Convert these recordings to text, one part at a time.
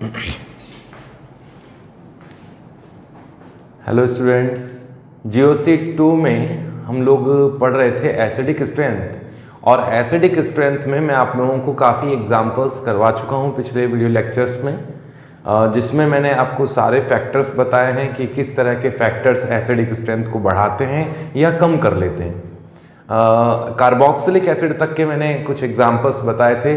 Hello students, GOC 2 में हम लोग पढ़ रहे थे एसिडिक स्ट्रेंथ, और एसिडिक स्ट्रेंथ में मैं आप लोगों को काफ़ी एग्जांपल्स करवा चुका हूं पिछले वीडियो लेक्चर्स में, जिसमें मैंने आपको सारे फैक्टर्स बताए हैं कि किस तरह के फैक्टर्स एसिडिक स्ट्रेंथ को बढ़ाते हैं या कम कर लेते हैं। कार्बोक्सिलिक एसिड तक के मैंने कुछ एग्जांपल्स बताए थे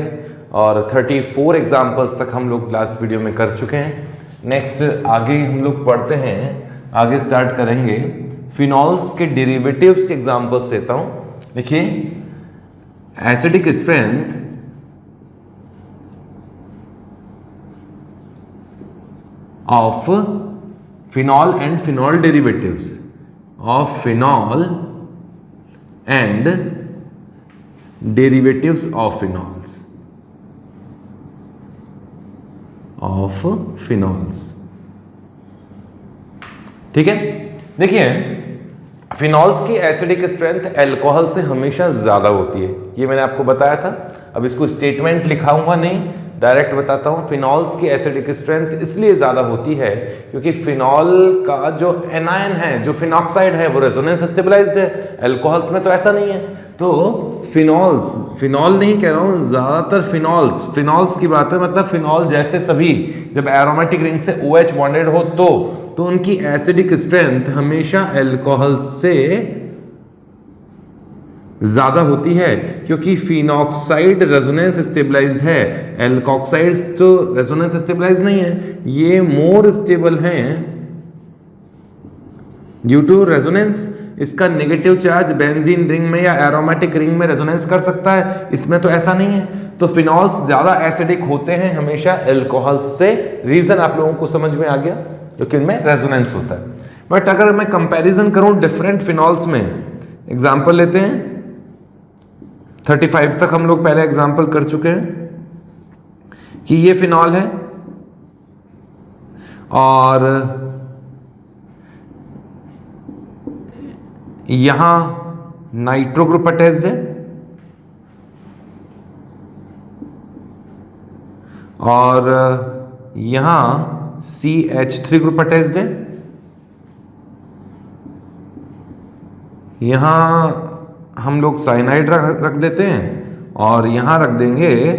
और 34 एग्जांपल्स तक हम लोग लास्ट वीडियो में कर चुके हैं। नेक्स्ट आगे हम लोग पढ़ते हैं, आगे स्टार्ट करेंगे। फिनॉल्स के डेरिवेटिव्स के एग्जांपल्स लेता हूं। देखिए, acidic strength of phenol and phenol derivatives of phenol and derivatives of phenols ठीक है। देखिए, फिनॉल्स की एसिडिक स्ट्रेंथ अल्कोहल से हमेशा ज्यादा होती है, ये मैंने आपको बताया था। अब इसको स्टेटमेंट लिखाऊंगा नहीं, डायरेक्ट बताता हूं। फिनॉल्स की एसिडिक स्ट्रेंथ इसलिए ज्यादा होती है क्योंकि फिनॉल का जो एनायन है, जो फिनॉक्साइड है, वो रेजोनेंस स्टेबलाइज्ड है। अल्कोहल्स में तो ऐसा नहीं है। तो फिनॉल नहीं कह रहा हूं, ज्यादातर फिनॉल्स की बात है, मतलब फिनॉल जैसे सभी जब एरोमेटिक रिंग से OH बॉन्डेड हो तो उनकी एसिडिक स्ट्रेंथ हमेशा अल्कोहल से ज्यादा होती है, क्योंकि फिनॉक्साइड रेजोनेंस स्टेबलाइज्ड है। एल्कोक्साइड्स तो रेजोनेंस स्टेबलाइज्ड नहीं है, ये मोर स्टेबल हैं ड्यू टू रेजोनेंस। इसका नेगेटिव चार्ज बेंजीन रिंग में या एरोमेटिक रिंग में रेजोनेंस कर सकता है, इसमें तो ऐसा नहीं है। तो फिनॉल्स ज्यादा एसिडिक होते हैं हमेशा अल्कोहल से। रीजन आप लोगों को समझ में आ गया, क्योंकि इनमें रेजोनेंस होता है। बट अगर मैं कंपैरिजन करूं डिफरेंट फिनॉल्स में, एग्जांपल लेते हैं। 35 तक हम लोग पहले एग्जांपल कर चुके हैं कि ये फिनॉल है और यहां नाइट्रो ग्रुप अटैच्ड है और यहां CH3 ग्रुप अटैच्ड है। यहां हम लोग साइनाइड रख देते हैं और यहां रख देंगे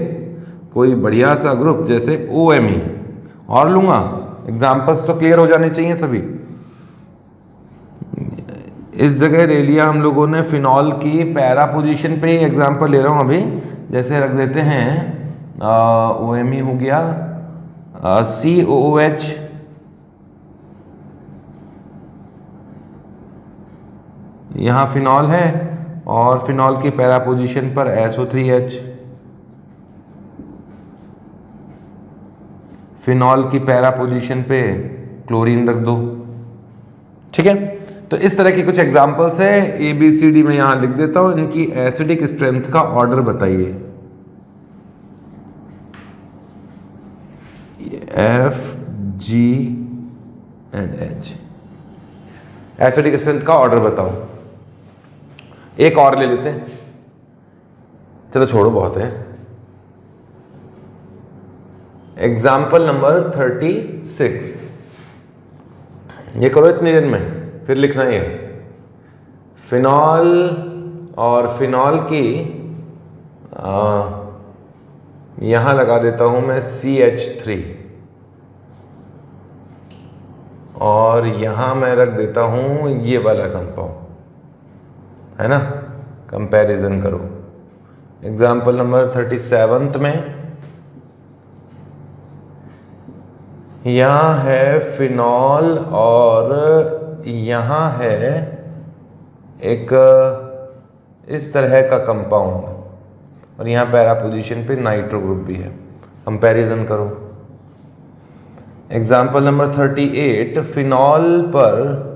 कोई बढ़िया सा ग्रुप जैसे OMe और लूंगा। एग्जांपल्स तो क्लियर हो जाने चाहिए सभी। इस जगह ले लिया हम लोगों ने फिनॉल की पैरा पोजीशन पे ही एग्जांपल ले रहा हूं अभी। जैसे रख देते हैं OMe हो गया, COOH, यहां फिनॉल है और फिनॉल की पैरा पोजीशन पर SO3H। फिनॉल की पैरा पोजीशन पे क्लोरीन रख दो। ठीक है, तो इस तरह की कुछ एग्जांपल्स है। ABCD में यहां लिख देता हूं, इनकी एसिडिक स्ट्रेंथ का ऑर्डर बताइए। F, G and H। Acidic strength का ऑर्डर बताओ। एक और ले लेते हैं, चलो छोड़ो, बहुत है। Example number 36। ये करो इतनी देर में, फिर लिखना ही है। फिनॉल और फिनॉल की यहां लगा देता हूं मैं CH3 और यहां मैं रख देता हूं ये वाला कंपाउंड, है ना। कंपैरिजन करो। एग्जाम्पल नंबर 37 में यहां है फिनॉल और यहां है एक इस तरह का कंपाउंड और यहां पैरा पोजीशन पे नाइट्रो ग्रुप भी है। कंपैरिजन करो। एग्जाम्पल नंबर 38, फिनॉल पर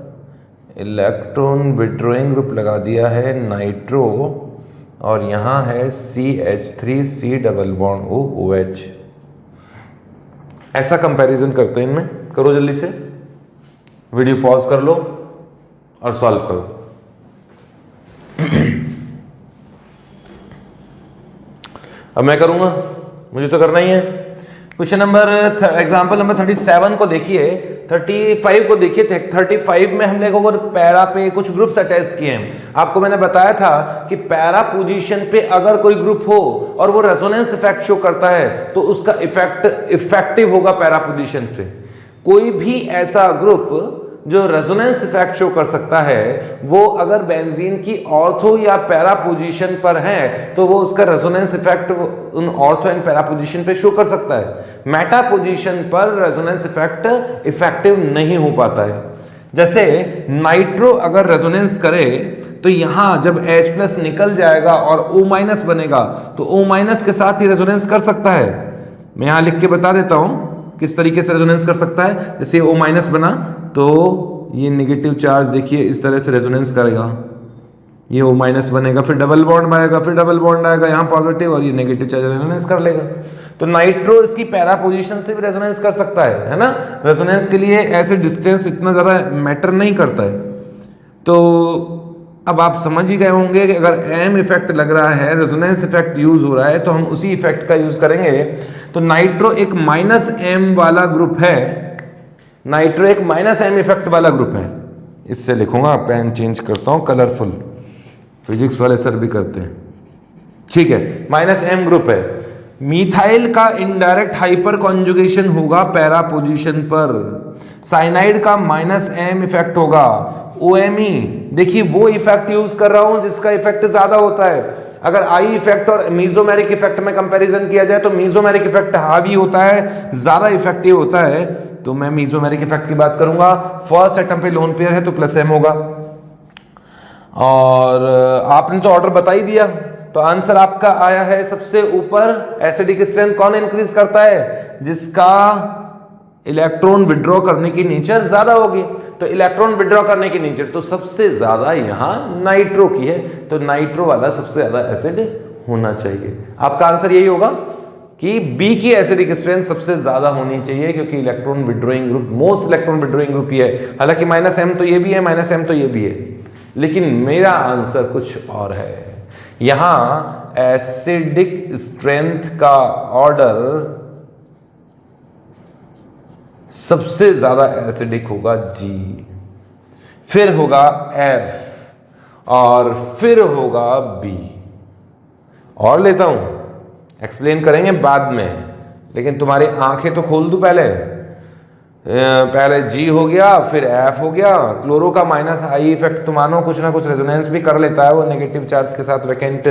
इलेक्ट्रॉन विड्रॉइंग ग्रुप लगा दिया है नाइट्रो और यहां है CH3C डबल बॉन्ड OH। ऐसा कंपैरिजन करते हैं इनमें। करो जल्दी से, वीडियो पॉज कर लो और सॉल्व करो। अब मैं करूंगा, मुझे तो करना ही है। क्वेश्चन नंबर एग्जांपल नंबर 37 को देखिए, 35 को देखिए। 35 में हमने को पैरा पे कुछ ग्रुप्स अटैच किए हैं। आपको मैंने बताया था कि पैरा पोजीशन पे अगर कोई ग्रुप हो और वो रेजोनेंस इफेक्ट शो करता है तो उसका इफेक्ट इफेक्टिव होगा पैरा पोजीशन पे। कोई भी ऐसा ग्रुप जो रेजोनेंस इफेक्ट शो कर सकता है वो अगर बेंजीन की ऑर्थो या पैरा पोजीशन पर है तो वो उसका रेजोनेंस इफेक्ट उन ऑर्थो एंड पैरा पोजीशन पे शो कर सकता है। मेटा पोजीशन पर रेजोनेंस इफेक्ट इफेक्टिव नहीं हो पाता है। जैसे नाइट्रो अगर रेजोनेंस करे तो यहां जब H+ निकल जाएगा और O- बनेगा तो O- के साथ ही रेजोनेंस कर सकता है। मैं यहां लिख के बता देता हूं किस तरीके से रेजोनेंस कर सकता है। जैसे O- बना तो ये नेगेटिव चार्ज देखिए इस तरह से रेजोनेंस करेगा, ये O- बनेगा, फिर डबल बॉन्ड आएगा, फिर डबल बॉन्ड आएगा यहाँ पॉजिटिव और ये नेगेटिव चार्ज रेजोनेंस कर लेगा। तो नाइट्रो इसकी पैरा पोजीशन से भी रेजोनेंस कर सकता है ना। रेजोनेंस के लिए ऐसे डिस्टेंस इतना ज़्यादा मैटर नहीं करता है। तो अब आप समझ ही गए होंगे कि अगर एम इफेक्ट लग रहा है, रेजोनेंस इफेक्ट यूज हो रहा है तो हम उसी इफेक्ट का यूज करेंगे। तो नाइट्रो एक -m वाला ग्रुप है, नाइट्रो एक -m इफेक्ट वाला ग्रुप है। इससे लिखूंगा, पेन चेंज करता हूं, कलरफुल, फिजिक्स वाले सर भी करते हैं, ठीक है। -m ग्रुप है। मीथाइल का इनडायरेक्ट हाइपर कॉन्जुगेशन होगा पैरा पोजीशन पर। साइनाइड का -m इफेक्ट होगा। OMe देखिए वो इफेक्ट यूज कर रहा हूं जिसका इफेक्ट ज्यादा होता है। अगर आई इफेक्ट और मीजोमेरिक इफेक्ट में कंपैरिजन किया जाए तो मीजोमेरिक इफेक्ट हावी होता है, ज्यादा इफेक्टिव होता है। तो मैं मीजोमेरिक इफेक्ट की बात करूंगा। फर्स्ट एटम पे लोन पेयर है तो +m होगा। और आपने तो ऑर्डर बता ही दिया, तो आंसर आपका आया है सबसे ऊपर। एसिडिक स्ट्रेंथ कौन इंक्रीज करता है? जिसका इलेक्ट्रॉन विड्रॉ करने की नेचर ज्यादा होगी। तो इलेक्ट्रॉन विड्रॉ करने की नेचर तो सबसे ज्यादा यहां नाइट्रो की है, तो नाइट्रो वाला सबसे ज्यादा एसिड होना चाहिए। आपका आंसर यही होगा कि बी की एसिडिक स्ट्रेंथ सबसे ज्यादा होनी चाहिए, क्योंकि electron withdrawing group, most electron withdrawing group ये है। हालांकि -m तो ये भी है, -m तो ये भी है, लेकिन मेरा आंसर कुछ और है। यहां एसिडिक स्ट्रेंथ का ऑर्डर सबसे ज्यादा एसिडिक होगा G, फिर होगा F और फिर होगा B। और लेता हूं, एक्सप्लेन करेंगे बाद में, लेकिन तुम्हारी आंखें तो खोल दूं पहले। G हो गया, फिर F हो गया। क्लोरो का -I इफेक्ट तो मानो कुछ ना कुछ रेजोनेंस भी कर लेता है वो नेगेटिव चार्ज के साथ, वैकेंट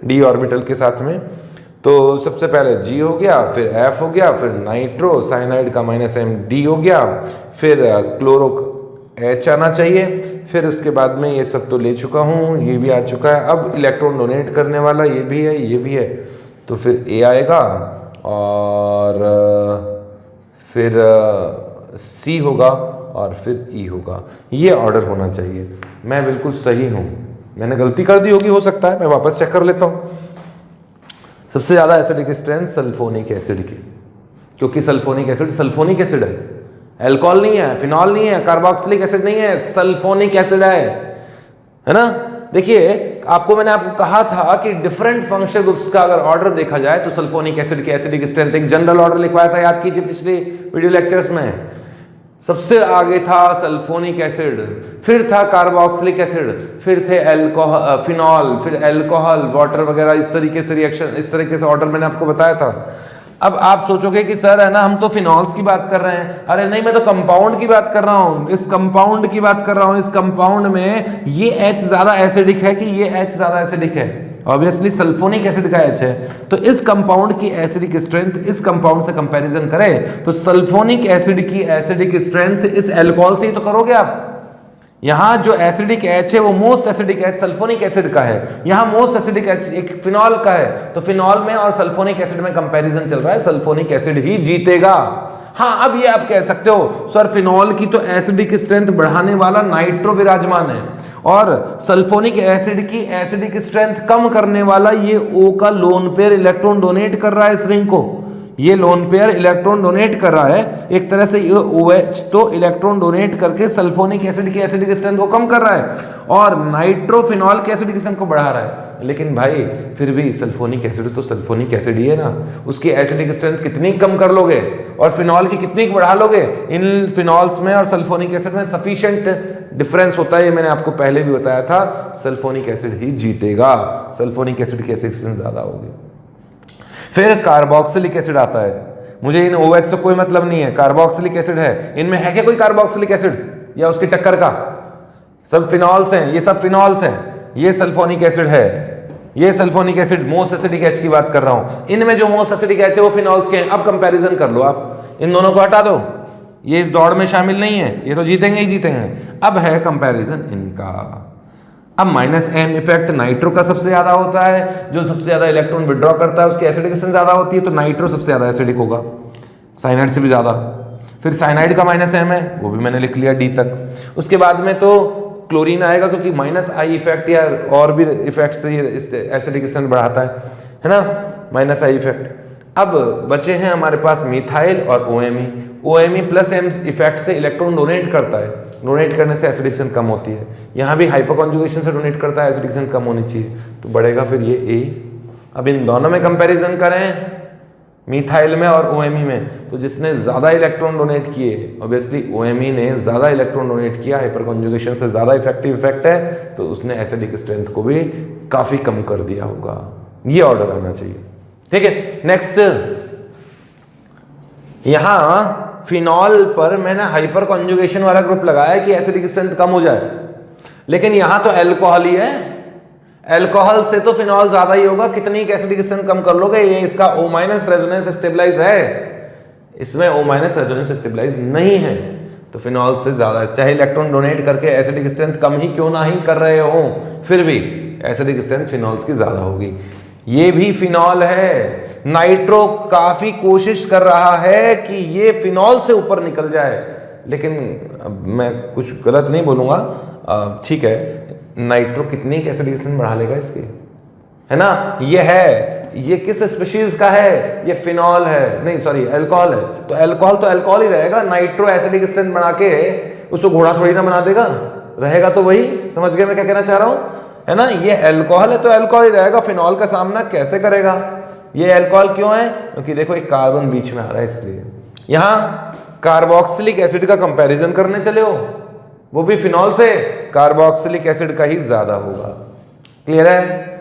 d ऑर्बिटल के साथ में। तो सबसे पहले G हो गया, फिर F हो गया, फिर नाइट्रो, साइनाइड का -m D हो गया, फिर क्लोरो H आना चाहिए, फिर उसके बाद में ये सब तो ले चुका हूँ, ये भी आ चुका है। अब इलेक्ट्रॉन डोनेट करने वाला ये भी है, ये भी है, तो फिर A आएगा और फिर C होगा और फिर E होगा। ये ऑर्डर होना चाहिए। मैं बिल्कुल सही हूँ, मैंने गलती कर दी होगी, हो सकता है, मैं वापस चेक कर लेता हूँ। सबसे ज्यादा एसिडिक स्ट्रेंथ सल्फोनिक एसिड की, क्योंकि सल्फोनिक एसिड है, अल्कोहल नहीं है, फिनॉल नहीं है, कार्बोक्सिलिक एसिड नहीं है, सल्फोनिक एसिड है ना। देखिए आपको मैंने कहा था कि डिफरेंट फंक्शनल ग्रुप्स का अगर ऑर्डर देखा जाए तो सल्फोनिक एसिड की एसिडिक स्ट्रेंथ, एक जनरल ऑर्डर लिखवाया था, याद कीजिए पिछले वीडियो लेक्चर्स में। सबसे आगे था सल्फोनिक एसिड, फिर था कार्बोक्सिलिक एसिड, फिर थे अल्कोहल, फिनॉल, फिर अल्कोहल, वाटर वगैरह, इस तरीके से रिएक्शन, इस तरीके से ऑर्डर मैंने आपको बताया था। अब आप सोचोगे कि सर है ना, हम तो फिनॉल्स की बात कर रहे हैं। अरे नहीं, मैं तो कंपाउंड की बात कर रहा हूं, इस कंपाउंड की बात कर रहा हूं। इस कंपाउंड में ये H ज्यादा एसिडिक है कि ये H ज्यादा एसिडिक है? ऑब्वियसली सल्फोनिक एसिड का H है। तो इस कंपाउंड की एसिडिक स्ट्रेंथ इस कंपाउंड से कंपैरिजन करें तो सल्फोनिक एसिड की एसिडिक स्ट्रेंथ इस अल्कोहल से ही तो करोगे आप। यहां जो एसिडिक H है वो most acidic H sulphonic acid का है, यहां मोस्ट एसिडिक H एक फिनॉल का है। तो फिनॉल में और सल्फोनिक एसिड में कंपैरिजन चल रहा है, सल्फोनिक एसिड ही जीतेगा। हाँ, अब ये आप कह सकते हो सर फिनॉल की तो एसिडिक स्ट्रेंथ बढ़ाने वाला नाइट्रो विराजमान है और सल्फोनिक एसिड की एसिडिक स्ट्रेंथ कम करने वाला ये O का लोन पेयर इलेक्ट्रॉन डोनेट कर रहा है इस रिंग को। ये लोन पेयर इलेक्ट्रॉन डोनेट कर रहा है, एक तरह से ये OH तो इलेक्ट्रॉन डोनेट करके सल्फोनिक एसिड की एसिडिक स्ट्रेंथ को कम कर रहा है और नाइट्रोफिनॉल की एसिडिक स्ट्रेंथ को बढ़ा रहा है। लेकिन भाई फिर भी सल्फोनिक एसिड तो सल्फोनिक एसिड ही है ना, उसकी एसिडिक स्ट्रेंथ कितनी कम कर लोगे और फिनॉल की कितनी बढ़ा लोगे। इन फिनॉल्स में और सल्फोनिक एसिड में सफिशिएंट डिफरेंस होता है, ये मैंने आपको पहले भी बताया था। सल्फोनिक एसिड ही जीतेगा, सल्फोनिक एसिड की एसिडिक स्ट्रेंथ ज्यादा होगी। फिर कार्बोक्सिलिक एसिड आता है। मुझे इन OH से कोई मतलब नहीं है, कार्बोक्सिलिक एसिड है, इनमें है क्या कोई कार्बोक्सिलिक एसिड या उसकी टक्कर का? सब फिनॉल्स हैं, ये सब फिनॉल्स हैं, ये सल्फोनिक एसिड है, ये sulphonic acid most acidic H की बात कर रहा हूं। इनमें जो मोस्ट एसिडिक एच है वो फिनॉल्स के हैं। अब कंपैरिजन कर लो आप, इन दोनों को हटा दो, ये इस दौड़ में शामिल नहीं है, ये तो जीतेंगे ही जीतेंगे। अब है कंपैरिजन इनका। अब -M इफेक्ट नाइट्रो का सबसे ज्यादा होता है, जो सबसे ज्यादा इलेक्ट्रॉन विड्रॉ करता है उसकी एसिडिक स्ट्रेंथ ज्यादा होती है, तो नाइट्रो सबसे ज्यादा एसिडिक होगा, साइनाइड से भी ज्यादा। फिर साइनाइड का -M है, वो भी मैंने लिख लिया D तक। उसके बाद में तो क्लोरीन आएगा, क्योंकि -I इफेक्ट या और भी इफेक्ट से एसिडिक स्ट्रेंथ बढ़ाता है ना, -I इफेक्ट। अब बचे हैं हमारे पास मिथाइल और OMe। OMe plus M effect से इलेक्ट्रॉन डोनेट करता है, डोनेट करने से एसिडिक स्ट्रेंथ कम होती है। यहाँ भी हाइपर कॉन्जुगेशन से डोनेट करता है, एसिडिक स्ट्रेंथ कम होनी चाहिए, तो बढ़ेगा फिर ये A। अब इन दोनों में कंपैरिजन करें, मिथाइल में और OMe में, तो जिसने ज्यादा इलेक्ट्रॉन डोनेट किए, ऑब्वियसली OMe ने ज्यादा इलेक्ट्रॉन डोनेट किया, हाइपर कॉन्जुगेशन से ज्यादा इफेक्टिव इफेक्ट है, तो उसने एसिडिक स्ट्रेंथ को भी काफी कम कर दिया होगा। ये ऑर्डर आना चाहिए, ठीक है। नेक्स्ट, यहां फिनॉल पर मैंने हाइपर कॉन्जुगेशन वाला ग्रुप लगाया कि एसिडिक स्ट्रेंथ कम हो जाए, लेकिन यहां तो अल्कोहल ही है, अल्कोहल से तो फिनॉल ज्यादा ही होगा। कितनी एसिडिक स्ट्रेंथ कम कर लोगे, ये इसका O- रेजोनेंस स्टेबलाइज है, इसमें O- रेजोनेंस स्टेबलाइज नहीं है, तो फिनॉल से ज्यादा, चाहे इलेक्ट्रॉन डोनेट करके एसिडिक स्ट्रेंथ कम ही क्यों ना ही कर रहे हो, फिर भी एसिडिक स्ट्रेंथ फिनॉल्स की ज्यादा होगी। ये भी फिनॉल है, नाइट्रो काफी कोशिश कर रहा है कि ये फिनॉल से ऊपर निकल जाए, लेकिन अब मैं कुछ गलत नहीं बोलूंगा, ठीक है। नाइट्रो कितनी एसिडिक स्ट्रेंथ बढ़ा लेगा इसकी, है ना। ये है, ये किस स्पीशीज का है, ये फिनॉल है, नहीं सॉरी अल्कोहल है, तो अल्कोहल ही रहेगा। नाइट्रो एसिडिक स्ट्रेंथ बढ़ा के उसको घोड़ा थोड़ी ना बना देगा, रहेगा तो वही। समझ गए मैं क्या कहना चाह रहा हूं, है ना। ये अल्कोहल है तो अल्कोहल ही रहेगा, फिनॉल का सामना कैसे करेगा। ये अल्कोहल क्यों है, क्योंकि देखो एक कार्बन बीच में आ रहा है, इसलिए। यहां कार्बोक्सिलिक एसिड का कंपैरिजन करने चले हो, वो भी फिनॉल से, कार्बोक्सिलिक एसिड का ही ज्यादा होगा। क्लियर है।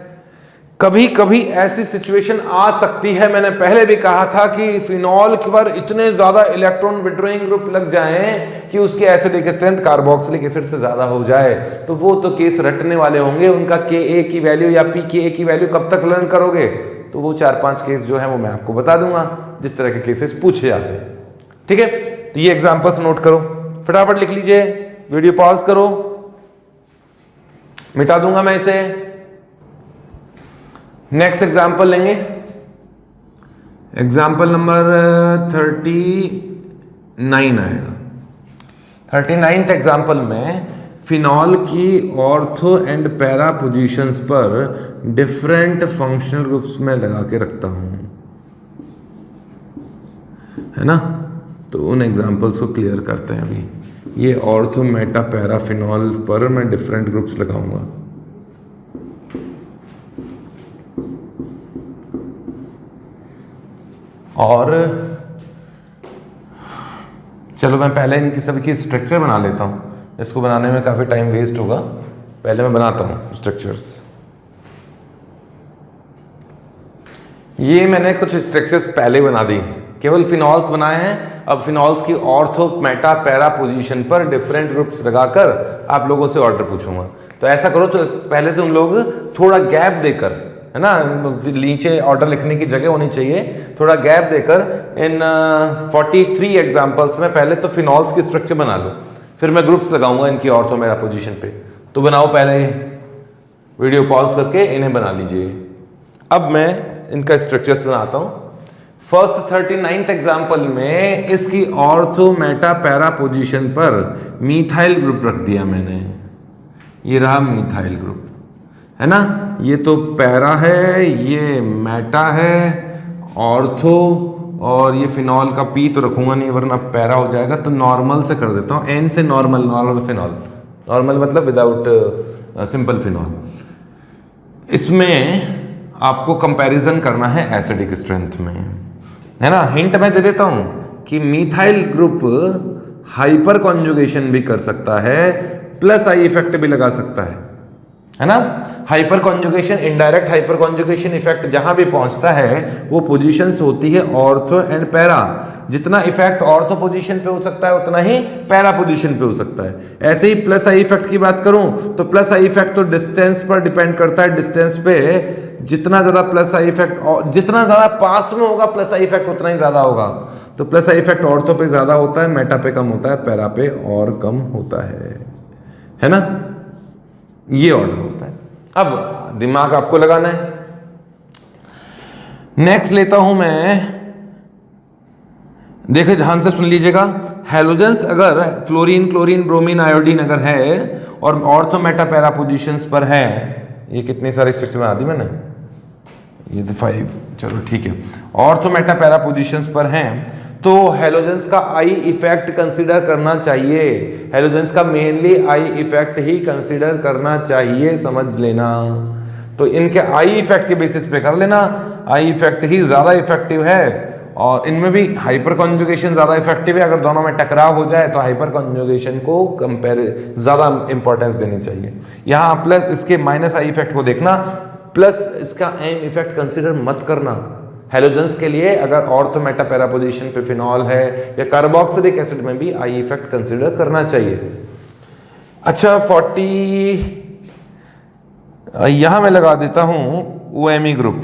कभी कभी ऐसी सिचुएशन आ सकती है, मैंने पहले भी कहा था कि फिनॉल पर इतने ज्यादा इलेक्ट्रॉन विड्रॉइंग ग्रुप लग जाएं कि उसकी एसिडिक स्ट्रेंथ कार्बोक्सिलिक एसिड से ज्यादा हो जाए, तो वो तो केस रटने वाले होंगे। उनका Ka की वैल्यू या pKa की वैल्यू कब तक लर्न करोगे, तो वो 4-5 केस जो है वो मैं आपको बता दूंगा, जिस तरह के केसेस पूछे जाते हैं, ठीक है। तो ये एग्जांपल्स नोट करो, फटाफट लिख लीजिए, वीडियो पॉज करो, मिटा दूंगा मैं इसे। नेक्स्ट एग्जाम्पल लेंगे, एग्जाम्पल नंबर 39 आएगा। 39th एग्जाम्पल में फिनॉल की ऑर्थो एंड पैरा पोजीशंस पर डिफरेंट फंक्शनल ग्रुप्स में लगा के रखता हूं, है ना। तो उन एग्जाम्पल्स को क्लियर करते हैं अभी। ये ऑर्थो मेटा पैरा फिनॉल पर मैं डिफरेंट ग्रुप्स लगाऊंगा। और चलो मैं पहले इनकी सभी की स्ट्रक्चर बना लेता हूं, इसको बनाने में काफी टाइम वेस्ट होगा, पहले मैं बनाता हूं स्ट्रक्चर्स। ये मैंने कुछ स्ट्रक्चर्स पहले बना दी, केवल फिनॉल्स बनाए हैं। अब फिनॉल्स की ऑर्थो मेटा पैरा पोजीशन पर डिफरेंट ग्रुप्स लगाकर आप लोगों से ऑर्डर पूछूंगा। तो ऐसा करो, तो पहले तुम लोग थोड़ा गैप देकर, है ना, नीचे ऑर्डर लिखने की जगह होनी चाहिए, थोड़ा गैप देकर इन 43 एग्जांपल्स में पहले तो फिनॉल्स की स्ट्रक्चर बना लो, फिर मैं ग्रुप्स लगाऊंगा इनकी ऑर्थो मेरा पोजीशन पे। तो बनाओ, पहले वीडियो पॉज करके इन्हें बना लीजिए। अब मैं इनका स्ट्रक्चर्स बनाता हूं। फर्स्ट 39th एग्जांपल में इसकी ऑर्थो मेटा पैरा पोजीशन पर मीथाइल ग्रुप रख दिया मैंने, ये रहा मीथाइल ग्रुप, है ना। ये तो पैरा है, ये मेटा है, ऑर्थो, और ये फिनॉल का पी तो रखूंगा नहीं वरना पैरा हो जाएगा, तो नॉर्मल से कर देता हूं, एन से नॉर्मल फिनॉल, नॉर्मल मतलब विदाउट सिंपल फिनॉल। इसमें आपको कंपैरिजन करना है एसिडिक स्ट्रेंथ में, है ना। हिंट मैं दे देता हूं कि मिथाइल ग्रुप हाइपर कॉन्जुगेशन भी कर सकता है, प्लस आई इफेक्ट भी लगा सकता है ना। Hyper conjugation, indirect hyper conjugation effect जहां भी पहुंचता है वो पोजीशंस होती है ऑर्थो एंड पैरा। जितना इफेक्ट ऑर्थो पोजीशन पे हो सकता है उतना ही पैरा पोजीशन पे हो सकता है। ऐसे ही प्लस आई इफेक्ट की बात करूं तो प्लस आई इफेक्ट तो डिस्टेंस पर डिपेंड करता है। डिस्टेंस पे जितना ज्यादा प्लस आई इफेक्ट, जितना ज्यादा पास में होगा प्लस आई इफेक्ट उतना ही ज्यादा होगा। तो प्लस आई इफेक्ट ऑर्थो पे ज्यादा होता है, मेटा पे कम होता है, पैरा पे और कम होता है ना। ये ऑर्डर होता है। अब दिमाग आपको लगाना है। नेक्स्ट लेता हूं मैं, देखिए ध्यान से सुन लीजिएगा। हैलोजेंस अगर फ्लोरीन, क्लोरीन, ब्रोमीन, आयोडीन अगर है और ऑर्थो मेटा पैरा पोजीशंस पर है, ये कितने सारे स्ट्रक्चर में आदि मैंने, ये तो 5, चलो ठीक है, ऑर्थो मेटा पैरा पोजीशंस पर हैं तो हैलोजेंस का आई इफेक्ट कंसीडर करना चाहिए। हैलोजेंस का mainly I effect he consider करना चाहिए, समझ लेना। तो इनके आई इफेक्ट के बेसिस पे कर लेना। आई इफेक्ट ही ज्यादा इफेक्टिव है और इनमें भी हाइपर कॉन्जुगेशन ज्यादा इफेक्टिव है। अगर दोनों में टकराव हो जाए तो हाइपर कॉन्जुगेशन को कंपेयर ज्यादा इंपॉर्टेंस देनी चाहिए। यहाँ प्लस इसके माइनस आई इफेक्ट को देखना, प्लस इसका एम इफेक्ट कंसीडर मत करना। हैलोजेंस के लिए अगर ऑर्थो मेटा पैरा पोजीशन पे फिनॉल है या कार्बोक्सिलिक एसिड में भी आई इफेक्ट कंसीडर करना चाहिए। अच्छा 40 यहां मैं लगा देता हूं OMe ग्रुप।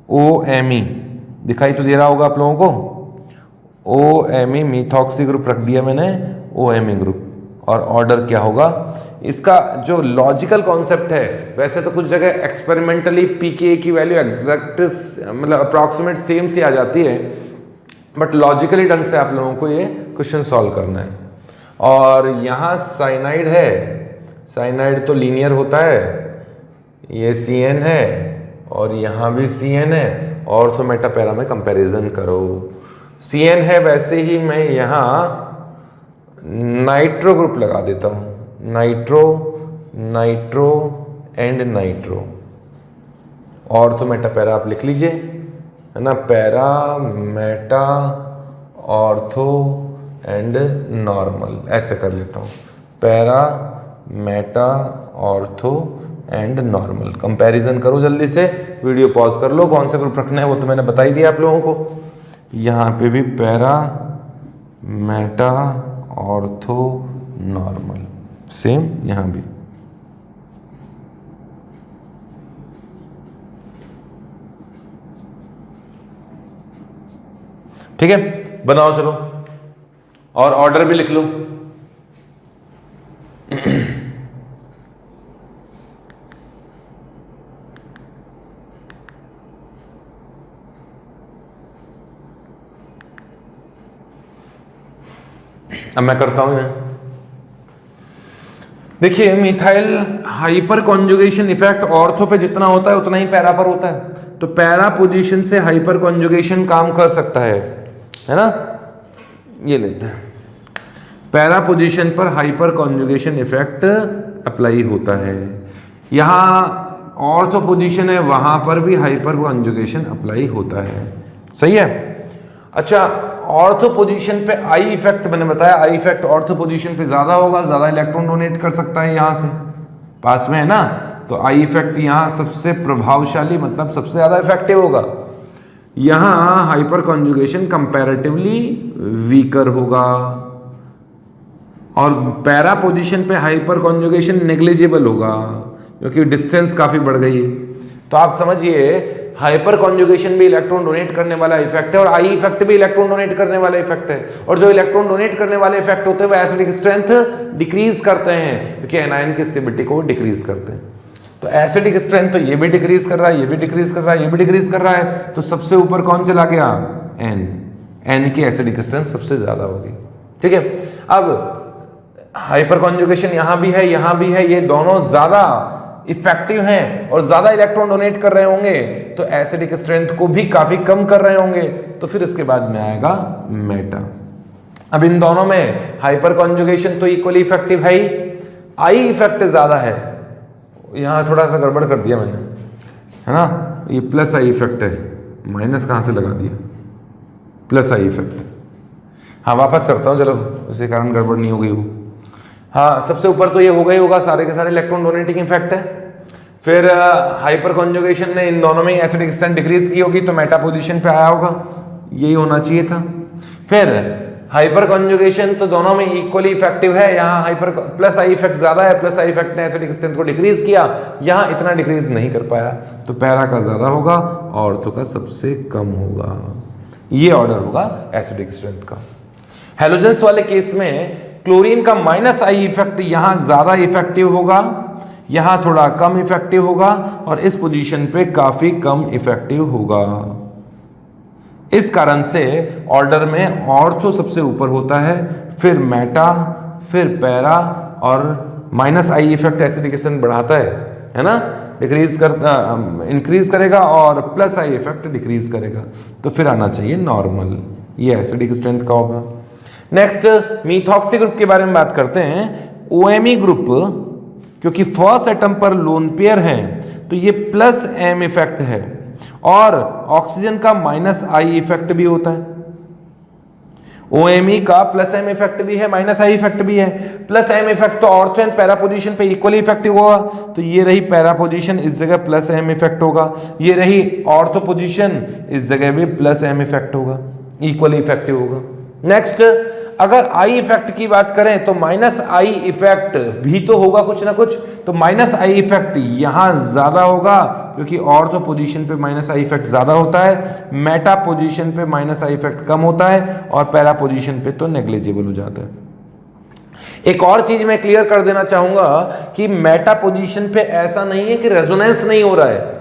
OMe दिखाई तो दे रहा होगा आप लोगों को। OMe मिथॉक्सी ग्रुप रख दिया मैंने, OMe ग्रुप। और ऑर्डर क्या होगा इसका, जो लॉजिकल कॉन्सेप्ट है, वैसे तो कुछ जगह एक्सपेरिमेंटली pKa की वैल्यू एग्जैक्ट मतलब अप्रॉक्सीमेट सेम सी आ जाती है, बट लॉजिकली ढंग से आप लोगों को ये क्वेश्चन सॉल्व करना है। और यहाँ साइनाइड है, साइनाइड तो लीनियर होता है, ये CN है और यहाँ भी CN है। ऑर्थो मेटा पैरा में कंपैरिजन करो, CN है, वैसे ही मैं यहाँ नाइट्रो ग्रुप लगा देता हूं। Nitro, nitro and nitro. Ortho Meta para आप लिख लीजिए, है ना। Para Meta ortho and normal, ऐसे कर लेता हूं। Para Meta ortho and normal. Comparison करो जल्दी से, वीडियो पॉज कर लो। कौन सा ग्रुप रखना है वो तो मैंने बता ही दिया आप लोगों को। यहाँ पे भी para Meta ortho normal, same यहां भी। ठीक है, बनाओ चलो, और ऑर्डर भी लिख लो। अब मैं करता हूं। देखिए methyl hyper conjugation effect ortho पे जितना होता है उतना ही पैरा पर होता है। तो पैरा पोजीशन से हाइपर कॉन्जुगेशन काम कर सकता है ना। ये लेते हैं, पैरा पोजीशन पर हाइपर कॉन्जुगेशन इफेक्ट अप्लाई होता है। यहां ऑर्थो पोजीशन है, वहां पर भी हाइपर कॉन्जुगेशन अप्लाई होता है। सही है। अच्छा, ऑर्थो पोजीशन पे आई इफेक्ट मैंने बताया, आई इफेक्ट ऑर्थो पोजीशन पे ज्यादा होगा, ज्यादा इलेक्ट्रॉन डोनेट कर सकता है यहां से, पास में है ना। तो आई इफेक्ट यहां सबसे प्रभावशाली, मतलब सबसे ज्यादा इफेक्टिव होगा। यहां हाइपर कॉन्जुगेशन कंपैरेटिवली वीकर होगा और पैरा पोजीशन पे हाइपर कॉन्जुगेशन नेग्लिजिबल होगा क्योंकि डिस्टेंस काफी बढ़ गई है। तो आप समझिए हाइपर कॉन्जुगेशन भी इलेक्ट्रॉन डोनेट करने वाला इफेक्ट है और आई इफेक्ट भी इलेक्ट्रॉन डोनेट करने वाला इफेक्ट है। और जो इलेक्ट्रॉन डोनेट करने वाले इफेक्ट होते हैं वो एसिडिक स्ट्रेंथ डिक्रीज करते हैं क्योंकि एनायन की स्टेबिलिटी को डिक्रीज करते हैं। तो एसिडिक स्ट्रेंथ तो ये भी डिक्रीज कर रहा है, ये भी डिक्रीज कर रहा है, ये भी डिक्रीज कर रहा है। तो सबसे ऊपर कौन चला गया? एन की एसिडिक स्ट्रेंथ सबसे ज्यादा होगी। ठीक है। अब हाइपर कॉन्जुगेशन यहां भी है, यहां भी है, ये दोनों ज्यादा इफेक्टिव हैं और ज्यादा इलेक्ट्रॉन डोनेट कर रहे होंगे तो एसिडिक स्ट्रेंथ को भी काफी कम कर रहे होंगे। तो फिर इसके बाद में आएगा मेटा। अब इन दोनों में हाइपर कॉन्जुगेशन तो इक्वली इफेक्टिव है ही, आई इफेक्ट ज्यादा है, यहाँ थोड़ा सा गड़बड़ कर दिया मैंने, है ना, ये प्लस आई इफेक्ट है, माइनस कहाँ से लगा दिया, प्लस आई इफेक्ट। हाँ वापस करता हूँ, चलो उसी कारण गड़बड़ नहीं हो गई वो। हाँ सबसे ऊपर तो ये होगा ही होगा, सारे के सारे इलेक्ट्रॉन डोनेटिंग इफेक्ट है। फिर हाइपर कॉन्जुगेशन ने इन दोनों में ही एसिडिक स्ट्रेंथ डिक्रीज की होगी तो मेटा पोजीशन पे आया होगा, यही होना चाहिए था। फिर हाइपर कॉन्जुगेशन तो दोनों में इक्वली इफेक्टिव है, यहाँ हाइपर प्लस आई इफेक्ट ज्यादा है, प्लस आई इफेक्ट ने एसिडिक स्ट्रेंथ को डिक्रीज किया, यहाँ इतना डिक्रीज नहीं कर पाया, तो पैरा का ज्यादा होगा, ऑर्थो का सबसे कम होगा। ये ऑर्डर होगा एसिडिक स्ट्रेंथ का। हेलोजेंस वाले केस में क्लोरीन का माइनस आई इफेक्ट यहां ज्यादा इफेक्टिव होगा, यहां थोड़ा कम इफेक्टिव होगा, और इस पोजीशन पे काफी कम इफेक्टिव होगा। इस कारण से ऑर्डर में ऑर्थो सबसे ऊपर होता है, फिर मेटा, फिर पैरा, और minus I effect acidic strength बढ़ाता है ना, डिक्रीज करता, इंक्रीज करेगा, और प्लस आई इफेक्ट डिक्रीज करेगा, तो फिर आना चाहिए नॉर्मल। ये एसिडिक स्ट्रेंथ का होगा। नेक्स्ट मीथॉक्सी ग्रुप के बारे में बात करते हैं। ओएमई ग्रुप क्योंकि फर्स्ट एटम पर लोन पेयर है तो ये प्लस एम इफेक्ट है, और ऑक्सीजन का माइनस आई इफेक्ट भी होता है। ओएमई का प्लस एम इफेक्ट भी है, माइनस आई इफेक्ट भी है। प्लस एम इफेक्ट तो ऑर्थो एंड पैरा पोजीशन पे इक्वली इफेक्टिव होगा, तो ये रही पैरा पोजीशन, इस जगह प्लस एम इफेक्ट होगा। ये रही ऑर्थो पोजीशन, इस जगह भी प्लस एम इफेक्ट होगा, इक्वली इफेक्टिव होगा। नेक्स्ट अगर आई इफेक्ट की बात करें तो माइनस आई इफेक्ट भी तो होगा कुछ ना कुछ, तो माइनस आई इफेक्ट यहां ज्यादा होगा क्योंकि ऑर्थो पोजीशन पे माइनस आई इफेक्ट ज्यादा होता है, मेटा पोजीशन पे माइनस आई इफेक्ट कम होता है, और पैरा पोजीशन पे तो नेग्लिजिबल हो जाता है। एक और चीज मैं क्लियर कर देना चाहूंगा कि मेटा पोजीशन पे ऐसा नहीं है कि रेजोनेंस नहीं हो रहा है,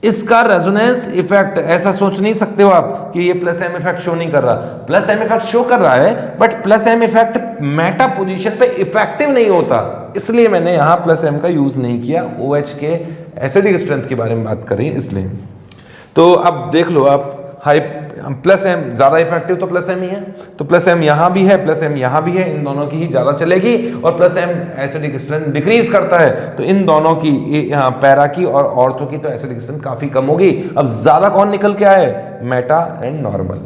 इसका रेजोनेंस इफेक्ट ऐसा सोच नहीं सकते हो आप कि ये प्लस एम इफेक्ट शो नहीं कर रहा, प्लस एम इफेक्ट शो कर रहा है, but plus M effect meta position पे इफेक्टिव नहीं होता, इसलिए मैंने यहां प्लस एम का यूज नहीं किया। OH के एसिडिक स्ट्रेंथ के बारे में बात करें इसलिए। तो अब देख लो आप, हाई प्लस एम ज्यादा इफेक्टिव तो प्लस एम ही है, तो प्लस एम यहां भी है, प्लस एम यहां भी है, इन दोनों की ही ज्यादा चलेगी, और plus M acidic strength decrease करता है, तो इन दोनों की पैरा की और ऑर्थो की तो एसिडिक स्ट्रेंथ काफी कम होगी। अब ज्यादा कौन निकल के आए, मेटा एंड नॉर्मल।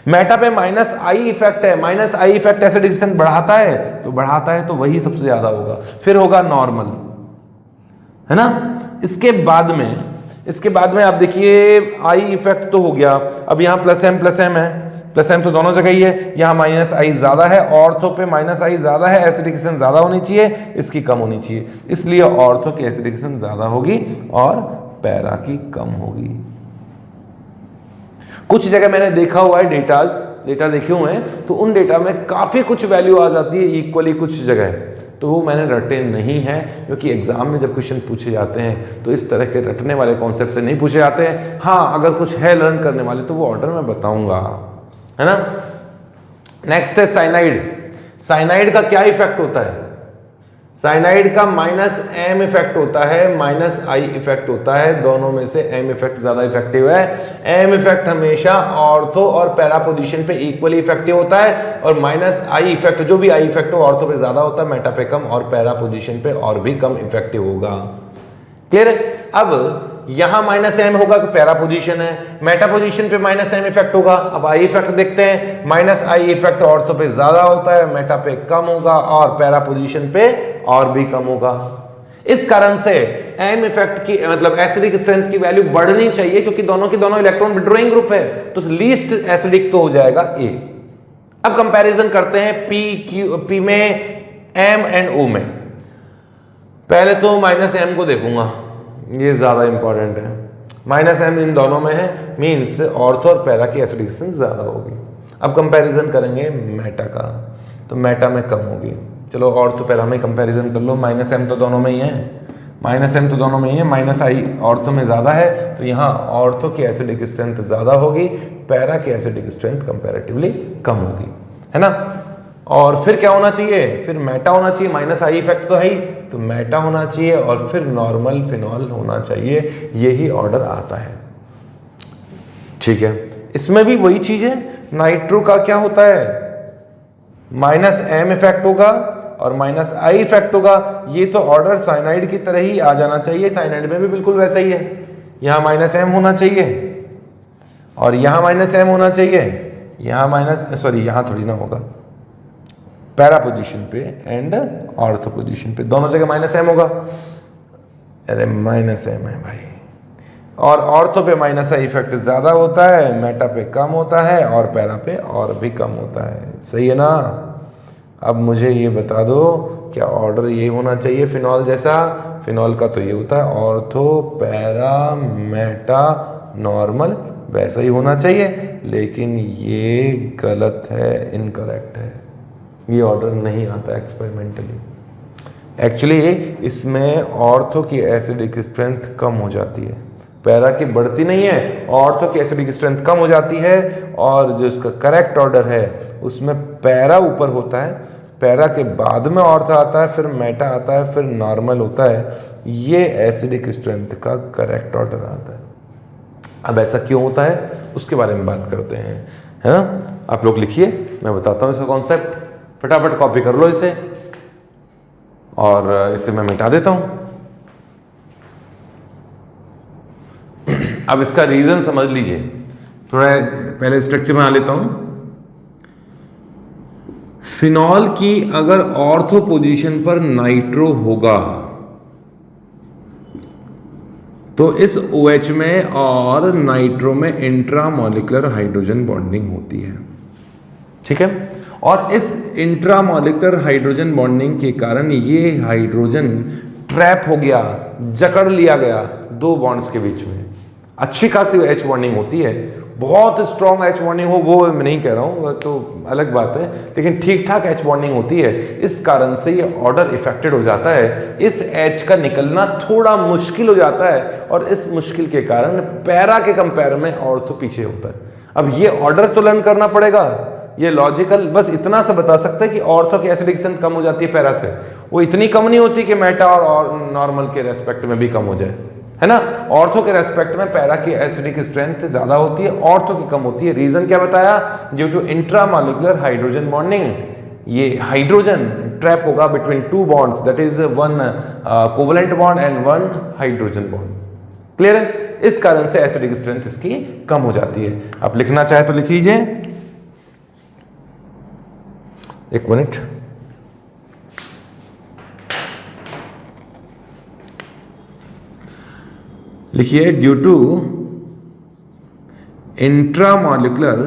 मेटा पे माइनस आई इफेक्ट है, minus I effect acidic strength बढ़ाता है तो वही सबसे ज्यादा होगा, फिर होगा नॉर्मल, है ना। इसके बाद में आप देखिए आई इफेक्ट तो हो गया, अब यहाँ प्लस एम है, प्लस एम तो दोनों जगह ही है, यहाँ माइनस आई ज्यादा है, ऑर्थो पे माइनस आई ज्यादा है, एसिडिक स्ट्रेंथ ज्यादा होनी चाहिए, इसकी कम होनी चाहिए, इसलिए ऑर्थो की एसिडिक स्ट्रेंथ ज्यादा होगी और पैरा की कम होगी। कुछ जगह मैंने देखा हुआ है, डेटा देखे हुए हैं, तो उन डेटा में काफी कुछ वैल्यू आ जाती है इक्वली कुछ जगह, तो वो मैंने रटे नहीं है, क्योंकि एग्जाम में जब क्वेश्चन पूछे जाते हैं तो इस तरह के रटने वाले कॉन्सेप्ट से नहीं पूछे जाते हैं। हाँ अगर कुछ है लर्न करने वाले तो वो ऑर्डर में बताऊंगा, है ना। नेक्स्ट है साइनाइड। साइनाइड का क्या इफेक्ट होता है, साइनाइड का माइनस एम इफेक्ट होता है, माइनस आई इफेक्ट होता है, दोनों में से एम इफेक्ट ज्यादा इफेक्टिव है। एम इफेक्ट हमेशा ऑर्थो और पैरा पोजीशन पे इक्वली इफेक्टिव होता है, और माइनस आई इफेक्ट जो भी आई इफेक्ट हो ऑर्थो पे ज्यादा होता है, मेटा पे कम, और पैरा पोजीशन पे और भी कम इफेक्टिव होगा। क्लियर है। अब यहां माइनस एम होगा, पैरा पोजीशन है, मेटा पोजीशन पे माइनस एम इफेक्ट होगा। अब आई इफेक्ट देखते हैं, माइनस आई इफेक्ट ऑर्थो पे ज्यादा होता है, मेटा पे कम होगा, और पैरा पोजीशन पे और भी कम होगा। इस कारण से एम इफेक्ट की मतलब एसिडिक स्ट्रेंथ की वैल्यू बढ़नी चाहिए, क्योंकि दोनों की दोनों इलेक्ट्रॉन विड्रॉइंग ग्रुप है, तो लीस्ट एसिडिक तो हो जाएगा ए। अब कंपैरिजन करते हैं पी में एम एंड ओ में। पहले तो माइनस एम को देखूंगा, ये ज्यादा इंपॉर्टेंट है। माइनस एम इन दोनों में है, मीन्स ऑर्थो और पैरा की एसिडिक स्ट्रेंथ ज्यादा होगी। अब कंपैरिजन करेंगे मेटा का, तो मेटा में कम होगी। चलो ऑर्थो पैरा में कंपैरिजन कर लो, माइनस एम तो दोनों में ही है, माइनस आई ऑर्थो में ज्यादा है, तो यहाँ ऑर्थो की एसिडिक स्ट्रेंथ ज्यादा होगी, पैरा की एसिडिक स्ट्रेंथ कंपैरेटिवली कम होगी, है ना। और फिर क्या होना चाहिए, फिर मेटा होना चाहिए, माइनस आई इफेक्ट तो है ही, तो मेटा होना चाहिए, और फिर नॉर्मल फिनॉल होना चाहिए, यही ऑर्डर आता है। ठीक है, इसमें भी वही चीज है। नाइट्रो का क्या होता है, माइनस एम इफेक्ट होगा, और माइनस आई इफेक्ट होगा। ये तो ऑर्डर साइनाइड की तरह ही आ जाना चाहिए, साइनाइड में भी बिल्कुल वैसा ही है। यहाँ माइनस एम होना चाहिए और यहाँ माइनस एम होना चाहिए, यहाँ माइनस सॉरी यहाँ थोड़ी ना होगा, पैरा पोजीशन पे एंड ऑर्थो पोजीशन पे दोनों जगह माइनस एम होगा। अरे माइनस एम है भाई, और ऑर्थो पे माइनस आई इफेक्ट ज्यादा होता है, मेटा पे कम होता है और पैरा पे और भी कम होता है। सही है ना? अब मुझे ये बता दो, क्या ऑर्डर ये होना चाहिए फिनॉल जैसा? फिनॉल का तो ये होता है ऑर्थो पैरा मेटा नॉर्मल, वैसा ही होना चाहिए, लेकिन ये गलत है, इनकरेक्ट है। ये ऑर्डर नहीं आता एक्सपेरिमेंटली। एक्चुअली इसमें ऑर्थो की एसिडिक स्ट्रेंथ कम हो जाती है, पैरा की बढ़ती नहीं है, ऑर्थो की एसिडिक स्ट्रेंथ कम हो जाती है, और जो इसका करेक्ट ऑर्डर है उसमें पैरा ऊपर होता है, पैरा के बाद में ऑर्थो आता है, फिर मेटा आता है, फिर नॉर्मल होता है। ये एसिडिक स्ट्रेंथ का करेक्ट ऑर्डर आता है। अब ऐसा क्यों होता है उसके बारे में बात करते हैं, है ना? आप लोग लिखिए, मैं बताता हूँ इसका कॉन्सेप्ट, फटाफट कॉपी कर लो इसे और इसे मैं मिटा देता हूं। अब इसका रीजन समझ लीजिए, थोड़ा पहले स्ट्रक्चर बना लेता हूं। फिनॉल की अगर ऑर्थो पोजीशन पर नाइट्रो होगा तो इस OH में और नाइट्रो में इंट्रामॉलिक्यूलर हाइड्रोजन बॉन्डिंग होती है, ठीक है? और इस इंट्रामॉलिक्यूलर हाइड्रोजन बॉन्डिंग के कारण ये हाइड्रोजन ट्रैप हो गया, जकड़ लिया गया दो बॉन्ड्स के बीच में। अच्छी खासी H बॉन्डिंग होती है, बहुत स्ट्रॉन्ग H बॉन्डिंग हो वो मैं नहीं कह रहा हूँ, वो तो अलग बात है, लेकिन ठीक ठाक H बॉन्डिंग होती है। इस कारण से ये ऑर्डर इफेक्टेड हो जाता है, इस H का निकलना थोड़ा मुश्किल हो जाता है, और इस मुश्किल के कारण पैरा के कंपेयर में ऑर्थो पीछे होता है। अब ये ऑर्डर तो लर्न करना पड़ेगा, ये लॉजिकल बस इतना सा बता सकते हैं कि ऑर्थो की एसिडिक स्ट्रेंथ कम हो जाती है पैरा से, वो इतनी कम नहीं होती कि मेटा और नॉर्मल के रेस्पेक्ट में भी कम हो जाए, है ना? ऑर्थो के रेस्पेक्ट में पैरा की एसिडिक स्ट्रेंथ ज्यादा होती है, ऑर्थो की कम होती है। रीजन क्या बताया? Due to intramolecular hydrogen bonding, ये हाइड्रोजन ट्रैप होगा between two bonds, that is one covalent bond and one hydrogen bond. Clear है? इस कारण से एसिडिक स्ट्रेंथ इसकी कम हो जाती है। आप लिखना चाहे तो लिख लीजिए, एक मिनट। लिखिए, due to intramolecular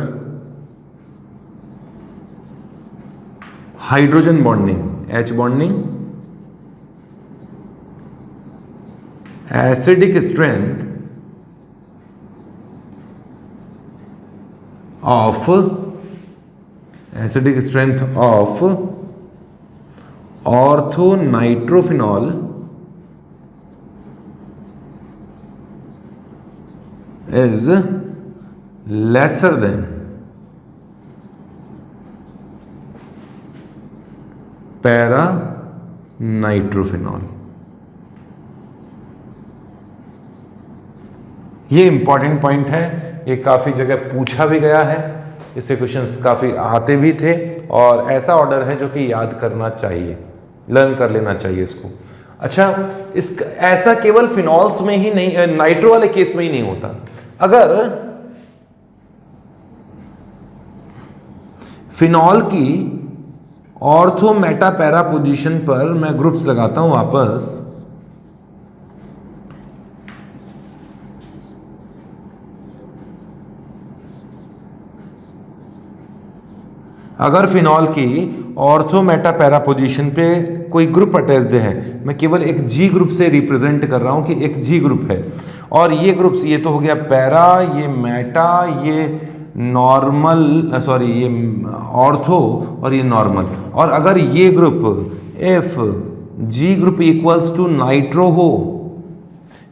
hydrogen bonding, H bonding, acidic strength of orthonitrophenol is lesser than para nitrophenol. ये इंपॉर्टेंट पॉइंट है, ये काफी जगह पूछा भी गया है, इससे क्वेश्चंस काफी आते भी थे, और ऐसा ऑर्डर है जो कि याद करना चाहिए, लर्न कर लेना चाहिए इसको। अच्छा, इस ऐसा केवल फिनॉल्स में ही नहीं, नाइट्रो वाले केस में ही नहीं होता। अगर फिनॉल की ऑर्थो मेटा पैरा पोजीशन पर मैं ग्रुप्स लगाता हूं वापस, अगर फिनॉल की ऑर्थो मेटा पैरा पोजीशन पे कोई ग्रुप अटैच्ड है, मैं केवल एक जी ग्रुप से रिप्रेजेंट कर रहा हूं कि एक जी ग्रुप है, और ये ग्रुप्स, ये तो हो गया पैरा, ये मेटा, ये नॉर्मल, सॉरी ये ऑर्थो और ये नॉर्मल, और अगर ये group F G group equals to nitro हो,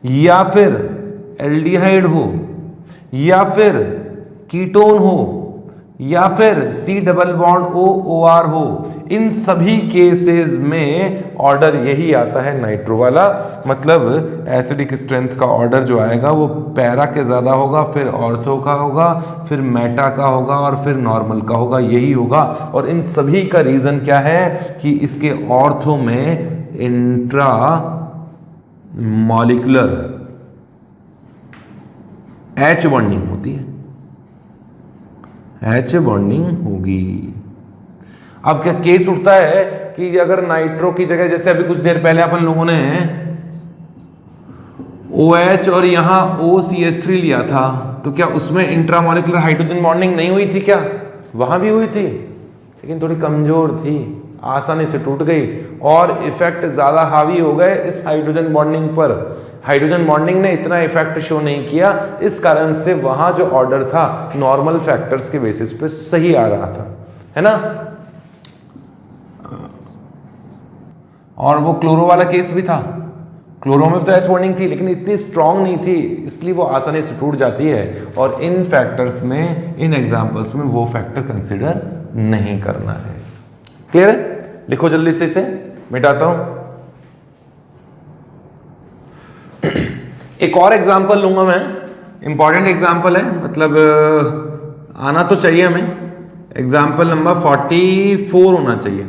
या फिर एल्डिहाइड हो, या फिर कीटोन हो, या फिर C double bond O OR हो, इन सभी केसेस में ऑर्डर यही आता है नाइट्रो वाला। मतलब एसिडिक स्ट्रेंथ का ऑर्डर जो आएगा वो पैरा के ज़्यादा होगा, फिर ऑर्थो का होगा, फिर मेटा का होगा और फिर नॉर्मल का होगा, यही होगा। और इन सभी का रीज़न क्या है कि इसके ऑर्थो में इंट्रा मॉलिक्यूलर H बॉन्डिंग होती है, H बॉन्डिंग होगी। अब क्या केस उठता है कि अगर नाइट्रो की जगह, जैसे अभी कुछ देर पहले अपन लोगों ने OH और यहां OCH3 लिया था, तो क्या उसमें इंट्रामोलिकुलर हाइड्रोजन बॉन्डिंग नहीं हुई थी? क्या वहां भी हुई थी, लेकिन थोड़ी कमजोर थी, आसानी से टूट गई और इफेक्ट ज्यादा हावी हो गए इस हाइड्रोजन बॉन्डिंग पर। हाइड्रोजन बॉन्डिंग ने इतना इफेक्ट शो नहीं किया, इस कारण से वहां जो ऑर्डर था नॉर्मल फैक्टर्स के बेसिस पे सही आ रहा था, है ना। और वो क्लोरो वाला केस भी था, क्लोरो में तो H बॉन्डिंग थी लेकिन इतनी स्ट्रांग नहीं थी, इसलिए वो आसानी से टूट जाती है। और इन फैक्टर्स में, इन एग्जांपल्स में वो फैक्टर कंसीडर नहीं करना है। क्लियर है? लिखो जल्दी से, इसे मिटाता हूं। एक और एग्जांपल लूंगा मैं, इंपॉर्टेंट एग्जांपल है, मतलब आना तो चाहिए हमें। एग्जांपल नंबर 44 होना चाहिए।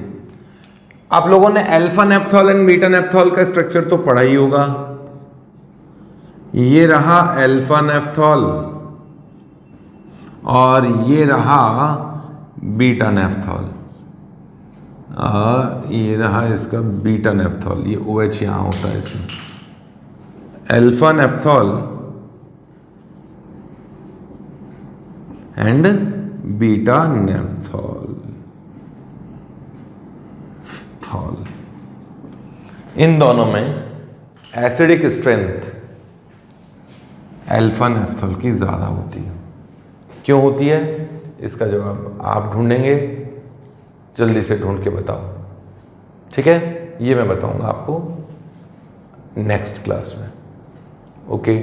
आप लोगों ने alpha naphthol and beta naphthol का स्ट्रक्चर तो पढ़ा ही होगा। ये रहा अल्फा नेफ्थॉल और ये रहा बीटा नेफ्थॉल, ये रहा इसका बीटा नेफ्थॉल। ये OH यहां होता है इसमें। Alpha naphthol and beta naphthol, इन दोनों में एसिडिक स्ट्रेंथ अल्फा नेफ्थॉल की ज्यादा होती है। क्यों होती है, इसका जवाब आप ढूंढेंगे, जल्दी से ढूंढ के बताओ। ठीक है, ये मैं बताऊंगा आपको नेक्स्ट क्लास में। ओके।